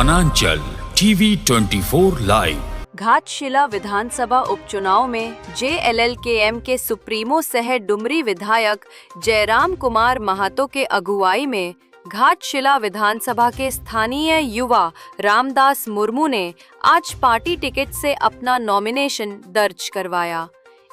वनांचल TV 24 live. Ghatshila विधानसभा उपचुनाव में JLLKM के सुप्रीमो सह डुमरी विधायक जयराम कुमार महातो के अगुवाई में घाटशिला विधानसभा के स्थानीय युवा रामदास मुर्मू ने आज पार्टी टिकट से अपना नॉमिनेशन दर्ज करवाया।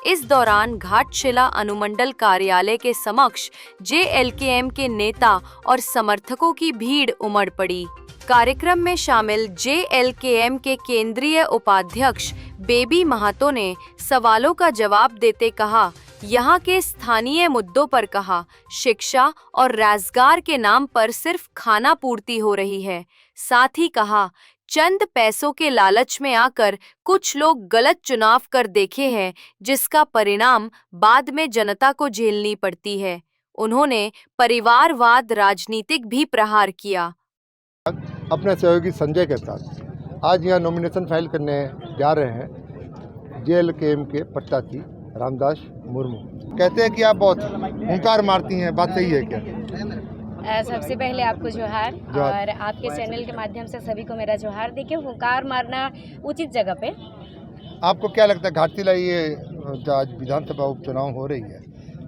इस दौरान घाटशिला अनुमंडल कार्यालय के समक्ष JLKM के नेता और समर्थकों की भीड़ उमड़ पड़ी। कार्यक्रम में शामिल JLKM के केंद्रीय उपाध्यक्ष बेबी महातो ने सवालों का जवाब देते कहा, यहाँ के स्थानीय मुद्दों पर कहा, शिक्षा और रोजगार के नाम पर सिर्फ खाना पूर्ति हो रही है। साथ ही कहा, चंद पैसों के लालच में आकर कुछ लोग गलत चुनाव कर देखे हैं, जिसका परिणाम बाद में जनता को झेलनी पड़ती है। उन्होंने परिवारवाद राजनीतिक भी प्रहार किया। अपने सहयोगी संजय के साथ आज यहाँ नॉमिनेशन फाइल करने जा रहे हैं JLKM के प्रत्याशी रामदास मुर्मू। कहते हैं कि आप बहुत हुंकार मारती हैं, बात सही है क्या? सबसे पहले आपको जोहार और आपके चैनल के माध्यम से सभी को मेरा जोहार। देखिए, हुंकार मारना उचित जगह पे। आपको क्या लगता है घाटशिला ये आज विधानसभा उपचुनाव हो रही है,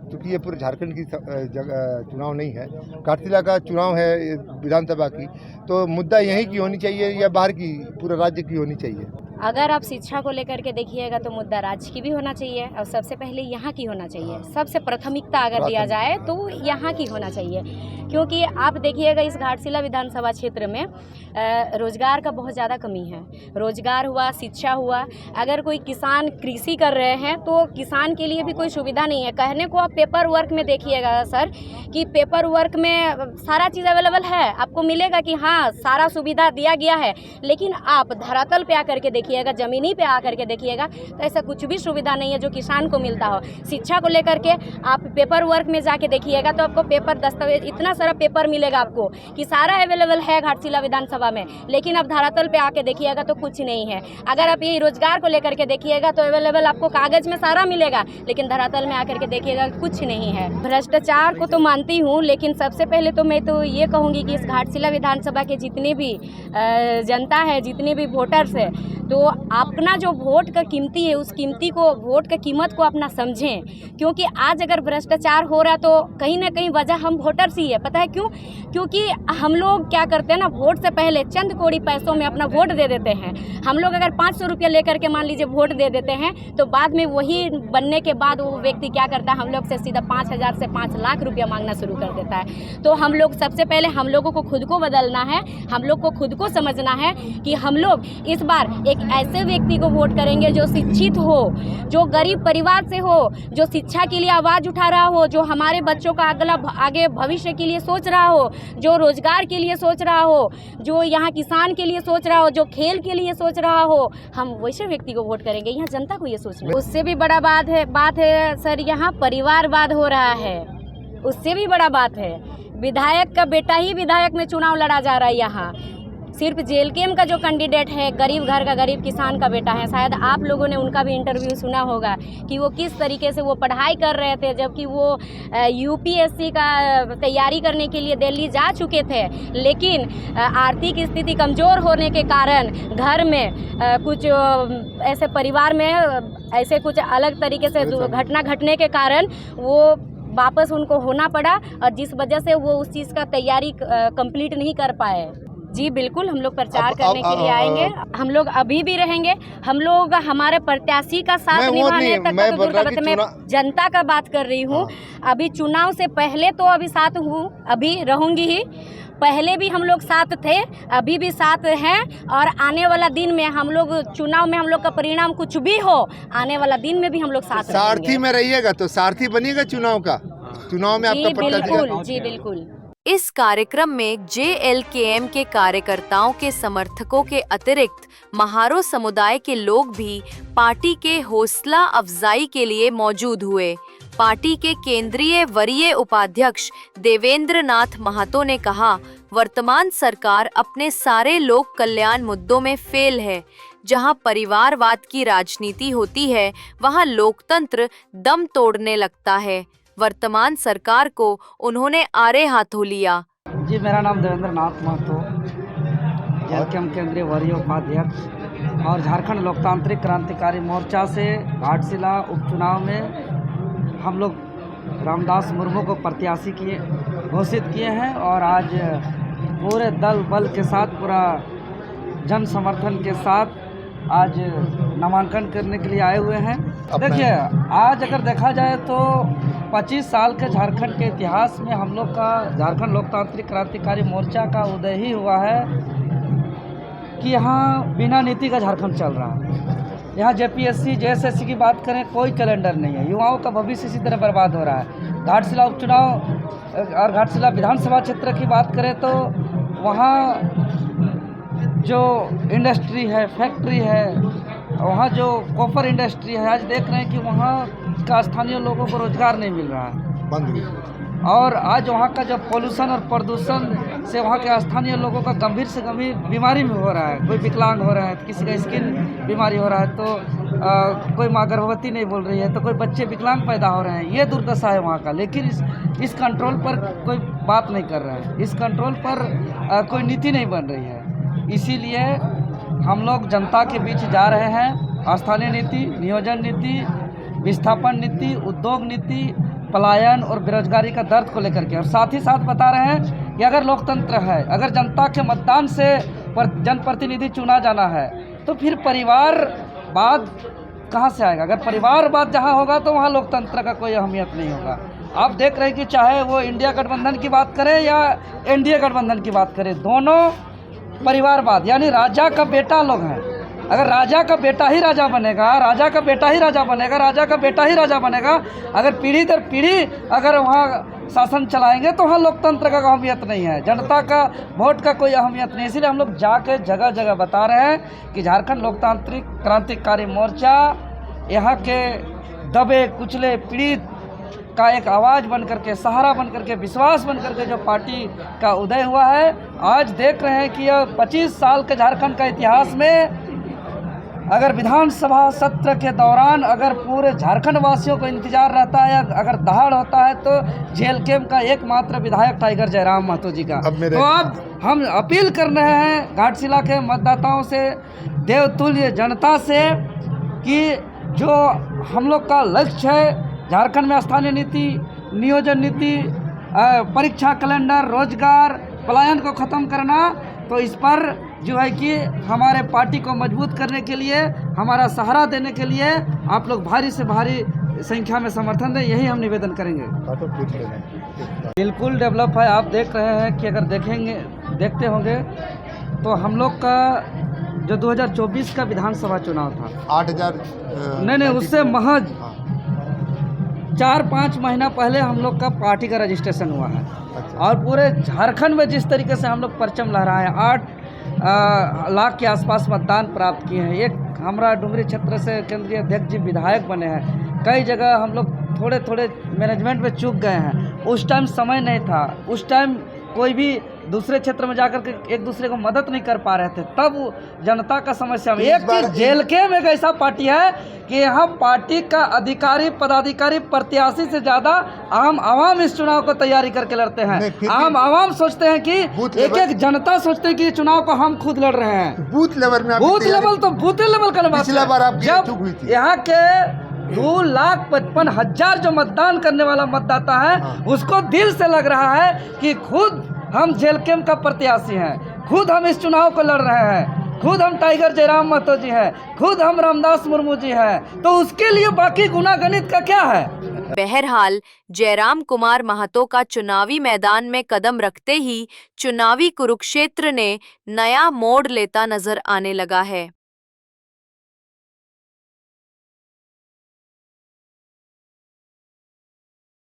क्योंकि ये पूरे झारखंड की चुनाव नहीं है, घाटशिला का चुनाव है विधानसभा की, तो मुद्दा यहीं की होनी चाहिए या बाहर की पूरे राज्य की होनी चाहिए? अगर आप शिक्षा को लेकर के देखिएगा तो मुद्दा राज्य की भी होना चाहिए और सबसे पहले यहाँ की होना चाहिए। सबसे प्राथमिकता अगर दिया जाए तो यहाँ की होना चाहिए, क्योंकि आप देखिएगा इस घाटशिला विधानसभा क्षेत्र में रोजगार का बहुत ज़्यादा कमी है। रोजगार हुआ, शिक्षा हुआ, अगर कोई किसान कृषि कर रहे हैं तो किसान के लिए भी कोई सुविधा नहीं है। कहने को आप पेपर वर्क में देखिएगा सर कि पेपर वर्क में सारा चीज़ अवेलेबल है, आपको मिलेगा कि हाँ सारा सुविधा दिया गया है, लेकिन आप धरातल पे आकर के देखिएगा, ज़मीनी पे आकर के देखिएगा तो ऐसा कुछ भी सुविधा नहीं है जो किसान को मिलता हो। शिक्षा को लेकर के आप पेपर वर्क में जाके देखिएगा तो आपको पेपर दस्तावेज इतना सारा पेपर मिलेगा आपको कि सारा अवेलेबल है घाटशिला विधानसभा में, लेकिन अब धरातल पे आके देखिएगा तो कुछ नहीं है। अगर आप यही रोजगार को लेकर के देखिएगा तो अवेलेबल आपको कागज में सारा मिलेगा, लेकिन धरातल में आकर के देखिएगा कुछ नहीं है। भ्रष्टाचार को तो मानती हूँ, लेकिन सबसे पहले तो मैं तो ये कहूँगी कि इस घाटशिला विधानसभा के जितने भी जनता है, जितने भी वोटर्स है, तो अपना जो वोट का कीमती है उस कीमती को, वोट का कीमत को अपना समझें, क्योंकि आज अगर भ्रष्टाचार हो रहा तो कहीं ना कहीं वजह हम वोटर्स ही है। पता है क्यों? क्योंकि हम लोग क्या करते हैं ना, वोट से पहले चंद कौड़ी पैसों में अपना वोट दे देते हैं। हम लोग अगर 500 रुपया लेकर के मान लीजिए वोट दे देते हैं तो बाद में वही बनने के बाद वो व्यक्ति क्या करता है, हम लोग से सीधा 5,000 से 5 लाख रुपया मांगना शुरू कर देता है। तो हम लोग सबसे पहले हम लोगों को खुद को बदलना है, हम लोग को खुद को समझना है कि हम लोग इस बार एक ऐसे व्यक्ति को वोट करेंगे जो शिक्षित हो, जो गरीब परिवार से हो, जो शिक्षा के लिए आवाज़ उठा रहा हो, जो हमारे बच्चों का आगे भविष्य के लिए सोच रहा हो, जो रोजगार के लिए सोच रहा हो, जो यहाँ किसान के लिए सोच रहा हो, जो खेल के लिए सोच रहा हो। हम वैसे व्यक्ति को वोट करेंगे। यहाँ जनता को ये सोचना है। उससे भी बड़ा बात है सर, यहाँ परिवारवाद हो रहा है, उससे भी बड़ा बात है। विधायक का बेटा ही विधायक में चुनाव लड़ा जा रहा है। यहाँ सिर्फ JLKM का जो कैंडिडेट है गरीब घर का, गरीब किसान का बेटा है। शायद आप लोगों ने उनका भी इंटरव्यू सुना होगा कि वो किस तरीके से वो पढ़ाई कर रहे थे, जबकि वो UPSC का तैयारी करने के लिए दिल्ली जा चुके थे, लेकिन आर्थिक स्थिति कमज़ोर होने के कारण घर में कुछ ऐसे परिवार में ऐसे कुछ अलग तरीके से घटना घटने के कारण वो वापस उनको होना पड़ा, और जिस वजह से वो उस चीज़ का तैयारी कंप्लीट नहीं कर पाए। जी बिल्कुल, हम लोग प्रचार करने के लिए आएंगे, हम लोग अभी भी रहेंगे। हम लोग हमारे प्रत्याशी का साथ निभाने तक मैं जनता का बात कर रही हूँ। अभी चुनाव से पहले तो अभी साथ हूँ, अभी रहूँगी ही। पहले भी हम लोग साथ थे, अभी भी साथ हैं, और आने वाला दिन में हम लोग चुनाव में हम लोग का परिणाम कुछ भी हो, आने वाला दिन में भी हम लोग साथ सारथी में रहिएगा तो सारथी बनिएगा चुनाव का, चुनाव में आपका बिल्कुल। जी बिल्कुल। इस कार्यक्रम में JLKM के कार्यकर्ताओं के समर्थकों के अतिरिक्त महारो समुदाय के लोग भी पार्टी के हौसला अफजाई के लिए मौजूद हुए। पार्टी के केंद्रीय वरीय उपाध्यक्ष देवेंद्र नाथ महातो ने कहा, वर्तमान सरकार अपने सारे लोक कल्याण मुद्दों में फेल है। जहां परिवारवाद की राजनीति होती है, वहां लोकतंत्र दम तोड़ने लगता है। वर्तमान सरकार को उन्होंने आड़े हाथों लिया। जी, मेरा नाम देवेंद्र नाथ महतो, जेलकेम केंद्रीय वरीय उपाध्यक्ष और झारखंड लोकतांत्रिक क्रांतिकारी मोर्चा से घाटशिला उपचुनाव में हम लोग रामदास मुर्मू को प्रत्याशी घोषित किए हैं और आज पूरे दल बल के साथ पूरा जन समर्थन के साथ आज नामांकन करने के लिए आए हुए हैं। देखिए, आज अगर देखा जाए तो 25 साल के झारखंड के इतिहास में हम लोग का झारखंड लोकतांत्रिक क्रांतिकारी मोर्चा का उदय ही हुआ है कि यहाँ बिना नीति का झारखंड चल रहा है। यहाँ जेपीएससी जेएसएससी की बात करें, कोई कैलेंडर नहीं है। युवाओं का भविष्य इसी तरह बर्बाद हो रहा है। घाटशिला उपचुनाव और घाटशिला विधानसभा क्षेत्र की बात करें तो वहाँ जो इंडस्ट्री है, फैक्ट्री है, वहाँ जो कॉपर इंडस्ट्री है, आज देख रहे हैं कि वहाँ का स्थानीय लोगों को रोजगार नहीं मिल रहा है, बंद हुई। और आज वहाँ का जो पोल्यूशन और प्रदूषण से वहाँ के स्थानीय लोगों का गंभीर से गंभीर बीमारी में हो रहा है। कोई विकलांग हो रहा है, किसी का स्किन बीमारी हो रहा है, तो कोई माँ गर्भवती नहीं बोल रही है, तो कोई बच्चे विकलांग पैदा हो रहे हैं। ये दुर्दशा है वहाँ का। लेकिन इस कंट्रोल पर कोई बात नहीं कर रहा है, इस कंट्रोल पर कोई नीति नहीं बन रही है। इसीलिए हम लोग जनता के बीच जा रहे हैं। स्थानीय नीति, नियोजन नीति, विस्थापन नीति, उद्योग नीति, पलायन और बेरोजगारी का दर्द को लेकर के, और साथ ही साथ बता रहे हैं कि अगर लोकतंत्र है, अगर जनता के मतदान से जनप्रतिनिधि चुना जाना है, तो फिर परिवारवाद कहाँ से आएगा? अगर परिवारवाद जहाँ होगा तो वहाँ लोकतंत्र का कोई अहमियत नहीं होगा। आप देख रहे हैं कि चाहे वो इंडिया गठबंधन की बात करें या एनडीए गठबंधन की बात करें, दोनों परिवारवाद यानी राजा का बेटा लोग हैं। अगर राजा का बेटा ही राजा बनेगा, राजा का बेटा ही राजा बनेगा, राजा का बेटा ही राजा बनेगा, अगर पीढ़ी दर पीढ़ी अगर वहाँ शासन चलाएंगे तो वहाँ लोकतंत्र का अहमियत नहीं है, जनता का वोट का कोई अहमियत नहीं। इसलिए हम लोग जाके जगह जगह बता रहे हैं कि झारखंड लोकतांत्रिक क्रांतिकारी मोर्चा यहाँ के दबे कुचले पीड़ित का एक आवाज़ बन करके, सहारा बन करके, विश्वास बन करके जो पार्टी का उदय हुआ है। आज देख रहे हैं कि यह 25 साल के झारखंड का इतिहास में अगर विधानसभा सत्र के दौरान अगर पूरे झारखंड वासियों को इंतजार रहता है, अगर दहाड़ होता है, तो जेलकेम का एकमात्र विधायक टाइगर जयराम महतो जी का। तो अब हम अपील कर रहे हैं घाटशिला के मतदाताओं से, देवतुल्य जनता से, कि जो हम लोग का लक्ष्य है झारखंड में स्थानीय नीति, नियोजन नीति, परीक्षा कैलेंडर, रोजगार, पलायन को ख़त्म करना, तो इस पर जो है कि हमारे पार्टी को मजबूत करने के लिए, हमारा सहारा देने के लिए आप लोग भारी से भारी संख्या में समर्थन दें, यही हम निवेदन करेंगे। बिल्कुल डेवलप है। आप देख रहे हैं कि अगर देखते होंगे तो हम लोग का जो 2024 का विधानसभा चुनाव था, 8,000 नहीं, उससे महज 4-5 महीना पहले हम लोग का पार्टी का रजिस्ट्रेशन हुआ है। और पूरे झारखंड में जिस तरीके से हम लोग परचम लहराए हैं, 8 लाख के आसपास मतदान प्राप्त किए हैं। एक हमरा डुमरी क्षेत्र से केंद्रीय अध्यक्ष जी विधायक बने हैं। कई जगह हम लोग थोड़े मैनेजमेंट में चूक गए हैं। उस टाइम समय नहीं था, उस टाइम कोई भी दूसरे क्षेत्र में जाकर के एक दूसरे को मदद नहीं कर पा रहे थे, तब जनता का समस्या में एक चीज जेलकेम एक ऐसा पार्टी है कि यहाँ पार्टी का अधिकारी, पदाधिकारी, प्रत्याशी से ज़्यादा आम आवाम इस चुनाव को तैयारी करके लड़ते हैं। आम आवाम सोचते हैं कि एक जनता सोचते हैं कि चुनाव को हम खुद लड़ रहे हैं। बूथ लेवल में, बूथ लेवल तो बूथ लेवल का बात है। जब यहाँ के 2,55,000 जो मतदान करने वाला मतदाता है, उसको दिल से लग रहा है कि खुद हम जेलकेम का प्रत्याशी हैं, खुद हम इस चुनाव को लड़ रहे हैं, खुद हम टाइगर जयराम महतो जी हैं, खुद हम रामदास मुर्मू जी हैं, तो उसके लिए बाकी गुनागणित का क्या है? बहरहाल जयराम कुमार महतो का चुनावी मैदान में कदम रखते ही चुनावी कुरुक्षेत्र ने नया मोड़ लेता नजर आने लगा है।